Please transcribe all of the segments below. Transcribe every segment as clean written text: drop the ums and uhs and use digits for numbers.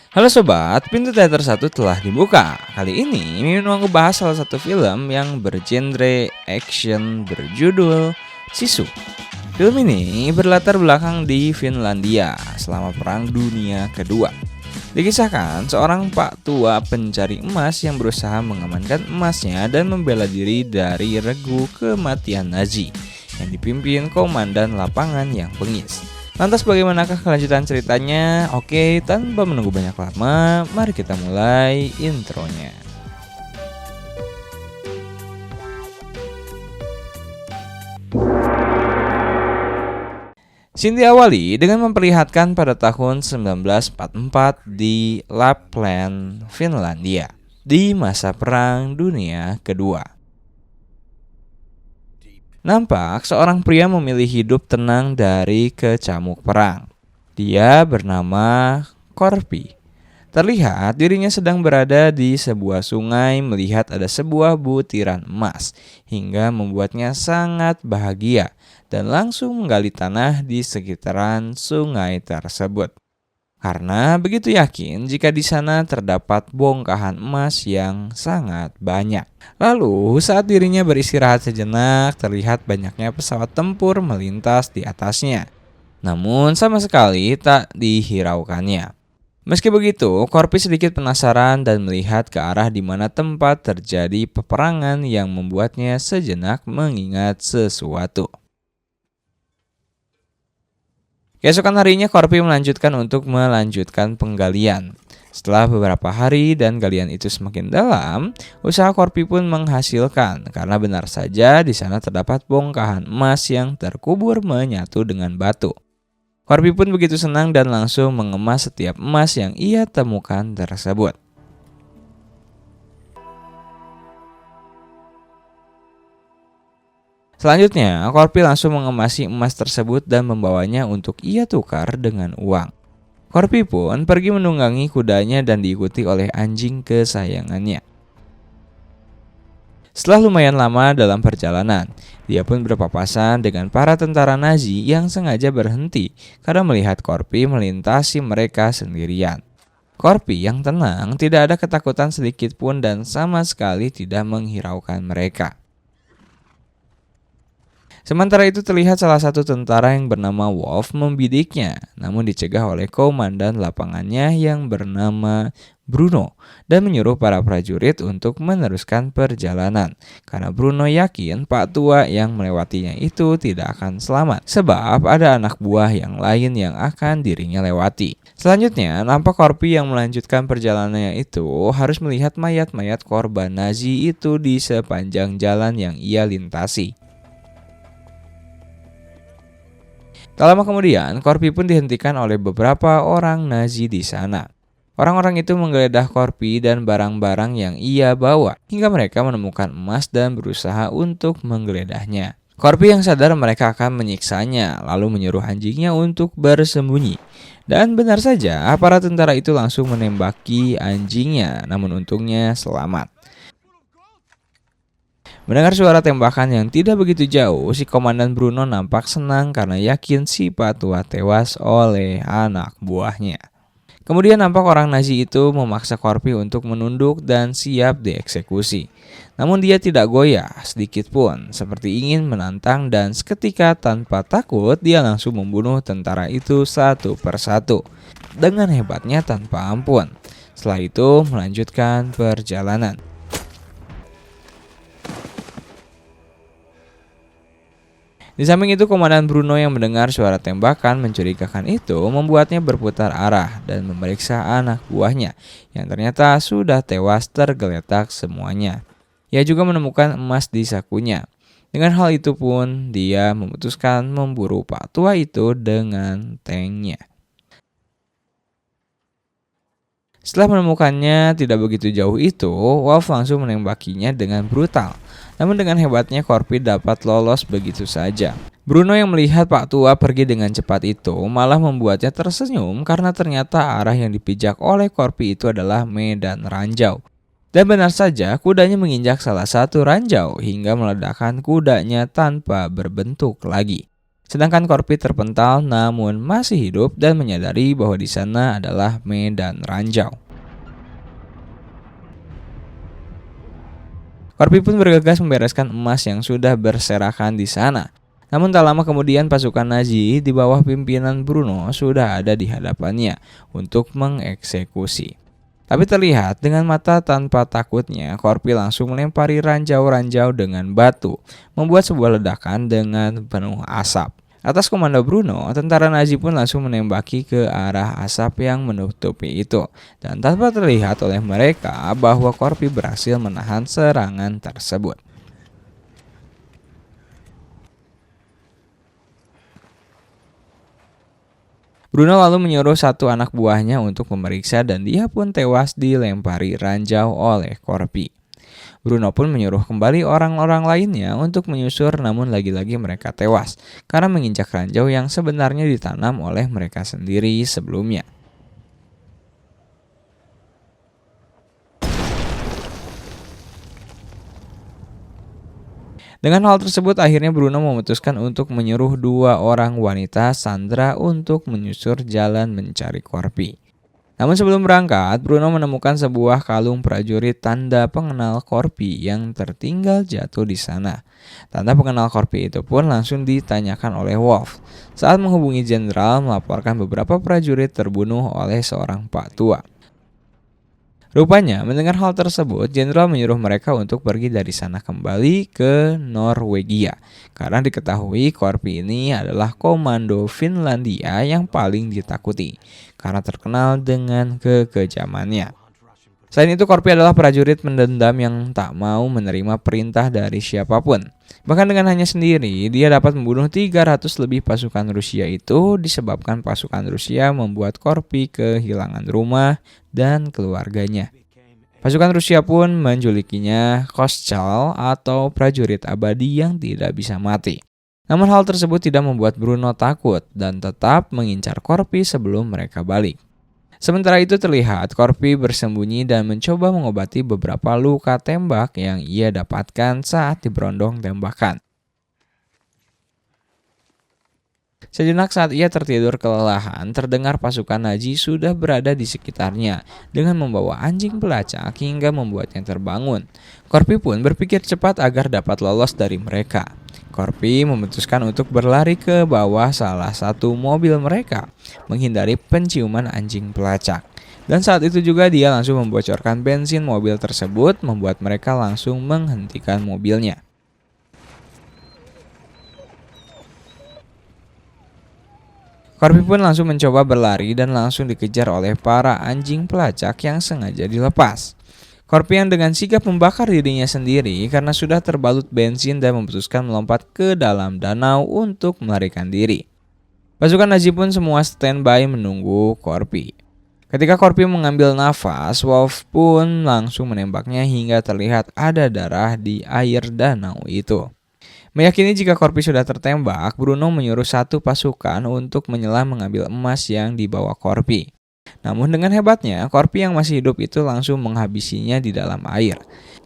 Halo sobat, pintu teater satu telah dibuka. Kali ini Mimin mau ngebahas salah satu film yang bergenre action berjudul Sisu. Film ini berlatar belakang di Finlandia selama Perang Dunia Kedua. Dikisahkan seorang pak tua pencari emas yang berusaha mengamankan emasnya dan membela diri dari regu kematian Nazi yang dipimpin komandan lapangan yang bengis. Lantas bagaimanakah kelanjutan ceritanya? Oke, tanpa menunggu banyak lama, mari kita mulai intronya. Scene diawali dengan memperlihatkan pada tahun 1944 di Lapland, Finlandia, di masa Perang Dunia Kedua. Nampak seorang pria memilih hidup tenang dari kecamuk perang. Dia bernama Korpi. Terlihat dirinya sedang berada di sebuah sungai melihat ada sebuah butiran emas hingga membuatnya sangat bahagia dan langsung menggali tanah di sekitaran sungai tersebut. Karena begitu yakin jika di sana terdapat bongkahan emas yang sangat banyak. Lalu saat dirinya beristirahat sejenak, terlihat banyaknya pesawat tempur melintas di atasnya. Namun sama sekali tak dihiraukannya. Meski begitu, Korpi sedikit penasaran dan melihat ke arah di mana tempat terjadi peperangan yang membuatnya sejenak mengingat sesuatu. Keesokan harinya Korpi melanjutkan untuk melanjutkan penggalian. Setelah beberapa hari dan galian itu semakin dalam, usaha Korpi pun menghasilkan karena benar saja di sana terdapat bongkahan emas yang terkubur menyatu dengan batu. Korpi pun begitu senang dan langsung mengemas setiap emas yang ia temukan tersebut. Selanjutnya, Korpi langsung mengemasi emas tersebut dan membawanya untuk ia tukar dengan uang. Korpi pun pergi menunggangi kudanya dan diikuti oleh anjing kesayangannya. Setelah lumayan lama dalam perjalanan, dia pun berpapasan dengan para tentara Nazi yang sengaja berhenti karena melihat Korpi melintasi mereka sendirian. Korpi yang tenang, tidak ada ketakutan sedikit pun dan sama sekali tidak menghiraukan mereka. Sementara itu terlihat salah satu tentara yang bernama Wolf membidiknya, namun dicegah oleh komandan lapangannya yang bernama Bruno dan menyuruh para prajurit untuk meneruskan perjalanan karena Bruno yakin Pak Tua yang melewatinya itu tidak akan selamat sebab ada anak buah yang lain yang akan dirinya lewati. Selanjutnya, nampak Korpi yang melanjutkan perjalanannya itu harus melihat mayat-mayat korban Nazi itu di sepanjang jalan yang ia lintasi. Tak lama kemudian, Korpi pun dihentikan oleh beberapa orang Nazi di sana. Orang-orang itu menggeledah Korpi dan barang-barang yang ia bawa, hingga mereka menemukan emas dan berusaha untuk menggeledahnya. Korpi yang sadar mereka akan menyiksanya, lalu menyuruh anjingnya untuk bersembunyi. Dan benar saja, para tentara itu langsung menembaki anjingnya, namun untungnya selamat. Mendengar suara tembakan yang tidak begitu jauh, si komandan Bruno nampak senang karena yakin si Pak Tua tewas oleh anak buahnya. Kemudian nampak orang Nazi itu memaksa Korpi untuk menunduk dan siap dieksekusi. Namun dia tidak goyah sedikit pun, seperti ingin menantang dan seketika tanpa takut dia langsung membunuh tentara itu satu persatu. Dengan hebatnya tanpa ampun. Setelah itu melanjutkan perjalanan. Di samping itu, komandan Bruno yang mendengar suara tembakan mencurigakan itu membuatnya berputar arah dan memeriksa anak buahnya yang ternyata sudah tewas tergeletak semuanya. Ia juga menemukan emas di sakunya. Dengan hal itu pun, dia memutuskan memburu Pak Tua itu dengan tanknya. Setelah menemukannya tidak begitu jauh itu, Wolf langsung menembakinya dengan brutal. Namun dengan hebatnya Korpi dapat lolos begitu saja. Bruno yang melihat Pak Tua pergi dengan cepat itu malah membuatnya tersenyum karena ternyata arah yang dipijak oleh Korpi itu adalah medan ranjau. Dan benar saja kudanya menginjak salah satu ranjau hingga meledakkan kudanya tanpa berbentuk lagi. Sedangkan Corby terpental namun masih hidup dan menyadari bahwa di sana adalah medan ranjau. Corby pun bergegas membereskan emas yang sudah berserakan di sana. Namun tak lama kemudian pasukan Nazi di bawah pimpinan Bruno sudah ada di hadapannya untuk mengeksekusi. Tapi terlihat dengan mata tanpa takutnya, Corby langsung melempari ranjau-ranjau dengan batu, membuat sebuah ledakan dengan penuh asap. Atas komando Bruno, tentara Nazi pun langsung menembaki ke arah asap yang menutupi itu. Dan tanpa terlihat oleh mereka bahwa Corby berhasil menahan serangan tersebut. Bruno lalu menyuruh satu anak buahnya untuk memeriksa dan dia pun tewas dilempari ranjau oleh Corby. Bruno pun menyuruh kembali orang-orang lainnya untuk menyusur, namun lagi-lagi mereka tewas karena menginjak ranjau yang sebenarnya ditanam oleh mereka sendiri sebelumnya. Dengan hal tersebut akhirnya Bruno memutuskan untuk menyuruh dua orang wanita Sandra untuk menyusur jalan mencari Corby. Namun sebelum berangkat, Bruno menemukan sebuah kalung prajurit tanda pengenal Corby yang tertinggal jatuh di sana. Tanda pengenal Corby itu pun langsung ditanyakan oleh Wolf saat menghubungi jenderal melaporkan beberapa prajurit terbunuh oleh seorang pak tua. Rupanya, mendengar hal tersebut, jenderal menyuruh mereka untuk pergi dari sana kembali ke Norwegia. Karena diketahui Corby ini adalah komando Finlandia yang paling ditakuti, karena terkenal dengan kekejamannya. Selain itu, Corby adalah prajurit pendendam yang tak mau menerima perintah dari siapapun. Bahkan dengan hanya sendiri, dia dapat membunuh 300 lebih pasukan Rusia itu disebabkan pasukan Rusia membuat Corby kehilangan rumah dan keluarganya. Pasukan Rusia pun menjulikinya Koschal atau prajurit abadi yang tidak bisa mati. Namun hal tersebut tidak membuat Bruno takut dan tetap mengincar Corby sebelum mereka balik. Sementara itu terlihat Corby bersembunyi dan mencoba mengobati beberapa luka tembak yang ia dapatkan saat diberondong tembakan. Sejenak saat ia tertidur kelelahan, terdengar pasukan Nazi sudah berada di sekitarnya dengan membawa anjing pelacak hingga membuatnya terbangun. Corby pun berpikir cepat agar dapat lolos dari mereka. Corby memutuskan untuk berlari ke bawah salah satu mobil mereka, menghindari penciuman anjing pelacak. Dan saat itu juga dia langsung membocorkan bensin mobil tersebut, membuat mereka langsung menghentikan mobilnya. Corby pun langsung mencoba berlari dan langsung dikejar oleh para anjing pelacak yang sengaja dilepas. Corby yang dengan sigap membakar dirinya sendiri karena sudah terbalut bensin dan memutuskan melompat ke dalam danau untuk melarikan diri. Pasukan Nazi pun semua standby menunggu Corby. Ketika Corby mengambil nafas, Wolf pun langsung menembaknya hingga terlihat ada darah di air danau itu. Meyakini jika Corby sudah tertembak, Bruno menyuruh satu pasukan untuk menyelam mengambil emas yang dibawa Corby. Namun dengan hebatnya, Corby yang masih hidup itu langsung menghabisinya di dalam air.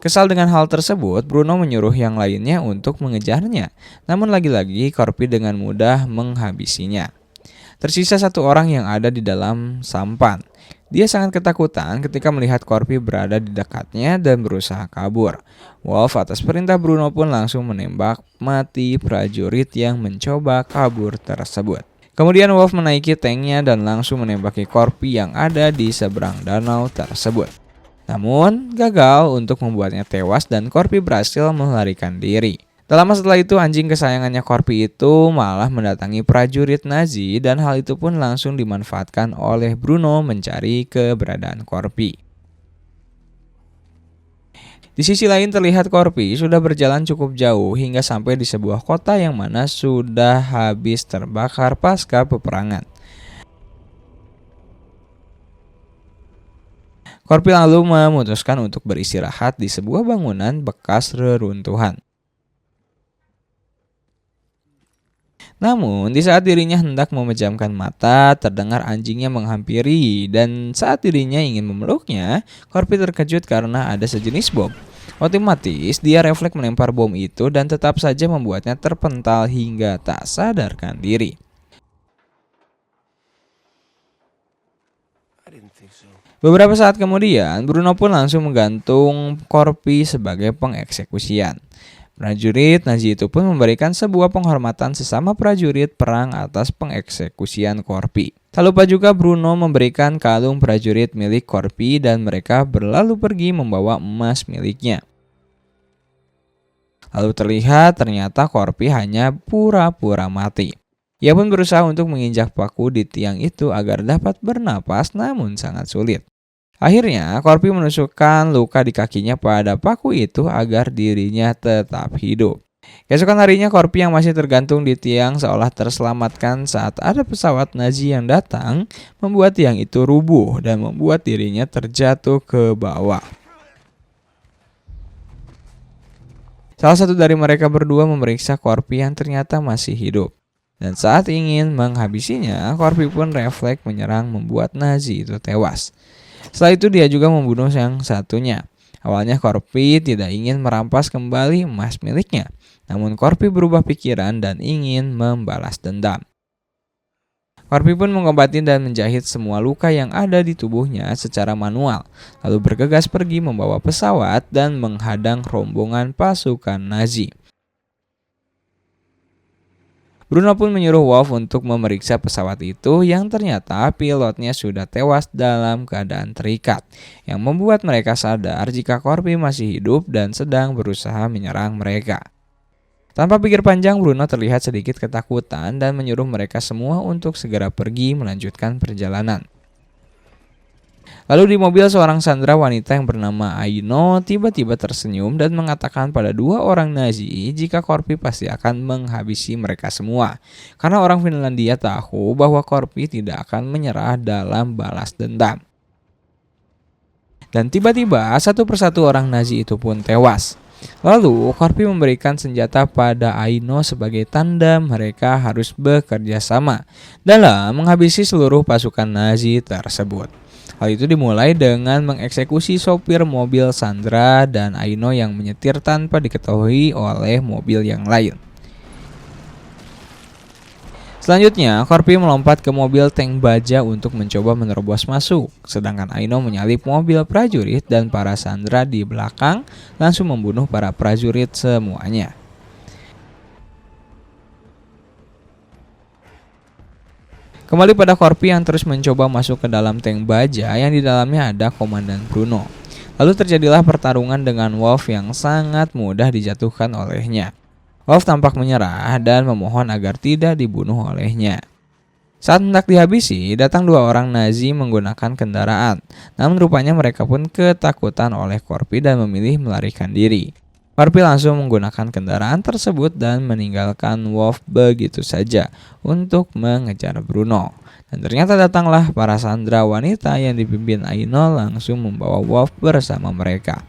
Kesal dengan hal tersebut, Bruno menyuruh yang lainnya untuk mengejarnya. Namun lagi-lagi Corby dengan mudah menghabisinya. Tersisa satu orang yang ada di dalam sampan. Dia sangat ketakutan ketika melihat Corby berada di dekatnya dan berusaha kabur. Wolf atas perintah Bruno pun langsung menembak mati prajurit yang mencoba kabur tersebut. Kemudian Wolf menaiki tanknya dan langsung menembaki Corby yang ada di seberang danau tersebut. Namun gagal untuk membuatnya tewas dan Corby berhasil melarikan diri. Tak lama setelah itu anjing kesayangannya Corby itu malah mendatangi prajurit Nazi dan hal itu pun langsung dimanfaatkan oleh Bruno mencari keberadaan Corby. Di sisi lain terlihat Corby sudah berjalan cukup jauh hingga sampai di sebuah kota yang mana sudah habis terbakar pasca peperangan. Corby lalu memutuskan untuk beristirahat di sebuah bangunan bekas reruntuhan. Namun, di saat dirinya hendak memejamkan mata, terdengar anjingnya menghampiri dan saat dirinya ingin memeluknya, Corby terkejut karena ada sejenis bom. Otomatis dia refleks melempar bom itu dan tetap saja membuatnya terpental hingga tak sadarkan diri. Beberapa saat kemudian, Bruno pun langsung menggantung Corpi sebagai pengeksekusian. Prajurit Nazi itu pun memberikan sebuah penghormatan sesama prajurit perang atas pengeksekusian Corpi. Tak lupa juga Bruno memberikan kalung prajurit milik Corpi dan mereka berlalu pergi membawa emas miliknya. Lalu ternyata Corpi hanya pura-pura mati. Ia pun berusaha untuk menginjak paku di tiang itu agar dapat bernapas, namun sangat sulit. Akhirnya, Corpi menusukkan luka di kakinya pada paku itu agar dirinya tetap hidup. Keesokan harinya, Corpi yang masih tergantung di tiang seolah terselamatkan saat ada pesawat Nazi yang datang, membuat tiang itu rubuh dan membuat dirinya terjatuh ke bawah. Salah satu dari mereka berdua memeriksa Corpi yang ternyata masih hidup. Dan saat ingin menghabisinya, Corpi pun refleks menyerang membuat Nazi itu tewas. Setelah itu dia juga membunuh yang satunya. Awalnya Corpi tidak ingin merampas kembali emas miliknya. Namun Corpi berubah pikiran dan ingin membalas dendam. Corpi pun mengobati dan menjahit semua luka yang ada di tubuhnya secara manual. Lalu bergegas pergi membawa pesawat dan menghadang rombongan pasukan Nazi. Bruno pun menyuruh Wolf untuk memeriksa pesawat itu yang ternyata pilotnya sudah tewas dalam keadaan terikat, yang membuat mereka sadar jika Corpi masih hidup dan sedang berusaha menyerang mereka. Tanpa pikir panjang, Bruno terlihat sedikit ketakutan dan menyuruh mereka semua untuk segera pergi melanjutkan perjalanan. Lalu di mobil seorang sandera wanita yang bernama Aino tiba-tiba tersenyum dan mengatakan pada dua orang Nazi jika Corpi pasti akan menghabisi mereka semua. Karena orang Finlandia tahu bahwa Corpi tidak akan menyerah dalam balas dendam. Dan tiba-tiba satu persatu orang Nazi itu pun tewas. Lalu Corpi memberikan senjata pada Aino sebagai tanda mereka harus bekerja sama dalam menghabisi seluruh pasukan Nazi tersebut. Hal itu dimulai dengan mengeksekusi sopir mobil Sandra dan Aino yang menyetir tanpa diketahui oleh mobil yang lain. Selanjutnya, Corpi melompat ke mobil tank baja untuk mencoba menerobos masuk, sedangkan Aino menyalip mobil prajurit dan para Sandra di belakang langsung membunuh para prajurit semuanya. Kembali pada Corpi yang terus mencoba masuk ke dalam tank baja yang di dalamnya ada Komandan Bruno. Lalu terjadilah pertarungan dengan Wolf yang sangat mudah dijatuhkan olehnya. Wolf tampak menyerah dan memohon agar tidak dibunuh olehnya. Saat hendak dihabisi, datang dua orang Nazi menggunakan kendaraan. Namun rupanya mereka pun ketakutan oleh Corpi dan memilih melarikan diri. Corpi langsung menggunakan kendaraan tersebut dan meninggalkan Wolf begitu saja untuk mengejar Bruno. Dan ternyata datanglah para sandera wanita yang dipimpin Aino langsung membawa Wolf bersama mereka.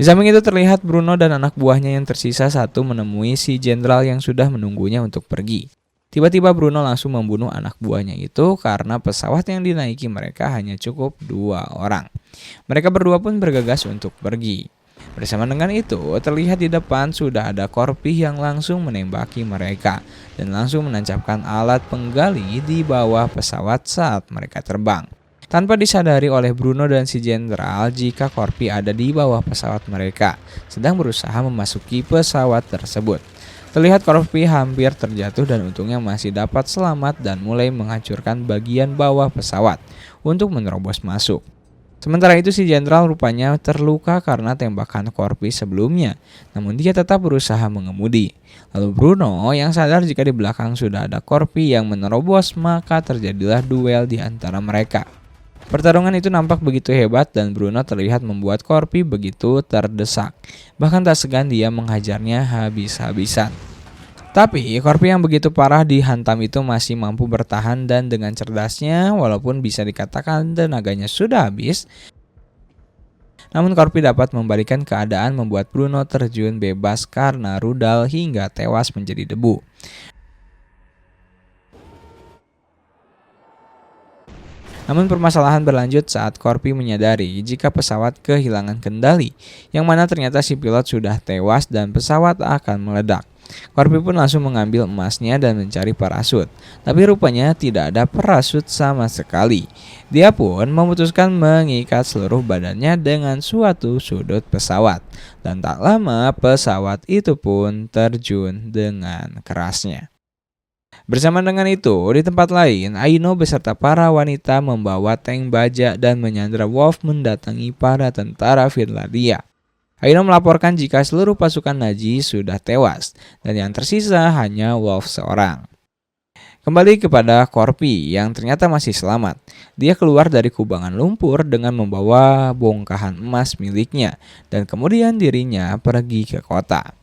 Di samping itu terlihat Bruno dan anak buahnya yang tersisa satu menemui si jenderal yang sudah menunggunya untuk pergi. Tiba-tiba Bruno langsung membunuh anak buahnya itu karena pesawat yang dinaiki mereka hanya cukup 2 orang. Mereka berdua pun bergegas untuk pergi. Bersama dengan itu, terlihat di depan sudah ada Corpi yang langsung menembaki mereka dan langsung menancapkan alat penggali di bawah pesawat saat mereka terbang. Tanpa disadari oleh Bruno dan si jenderal jika Corpi ada di bawah pesawat mereka, sedang berusaha memasuki pesawat tersebut. Terlihat Corpi hampir terjatuh dan untungnya masih dapat selamat dan mulai menghancurkan bagian bawah pesawat untuk menerobos masuk. Sementara itu si jenderal rupanya terluka karena tembakan Corpi sebelumnya, namun dia tetap berusaha mengemudi. Lalu Bruno yang sadar jika di belakang sudah ada Corpi yang menerobos, maka terjadilah duel di antara mereka. Pertarungan itu nampak begitu hebat dan Bruno terlihat membuat Corpi begitu terdesak. Bahkan tak segan dia menghajarnya habis-habisan. Tapi Corpi yang begitu parah dihantam itu masih mampu bertahan dan dengan cerdasnya walaupun bisa dikatakan tenaganya sudah habis, namun Corpi dapat membalikan keadaan membuat Bruno terjun bebas karena rudal hingga tewas menjadi debu. Namun permasalahan berlanjut saat Corby menyadari jika pesawat kehilangan kendali, yang mana ternyata si pilot sudah tewas dan pesawat akan meledak. Corby pun langsung mengambil emasnya dan mencari parasut, tapi rupanya tidak ada parasut sama sekali. Dia pun memutuskan mengikat seluruh badannya dengan suatu sudut pesawat, dan tak lama pesawat itu pun terjun dengan kerasnya. Bersama dengan itu, di tempat lain, Aino beserta para wanita membawa tank baja dan menyandra Wolf mendatangi para tentara Finlandia. Aino melaporkan jika seluruh pasukan Nazi sudah tewas, dan yang tersisa hanya Wolf seorang. Kembali kepada Corby yang ternyata masih selamat. Dia keluar dari kubangan lumpur dengan membawa bongkahan emas miliknya, dan kemudian dirinya pergi ke kota.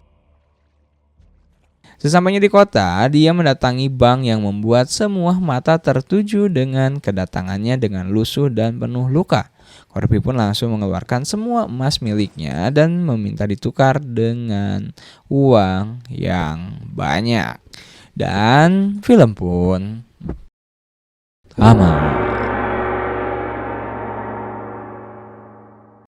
Sesampainya di kota, dia mendatangi bank yang membuat semua mata tertuju dengan kedatangannya dengan lusuh dan penuh luka. Corby pun langsung mengeluarkan semua emas miliknya dan meminta ditukar dengan uang yang banyak. Dan film pun tamat.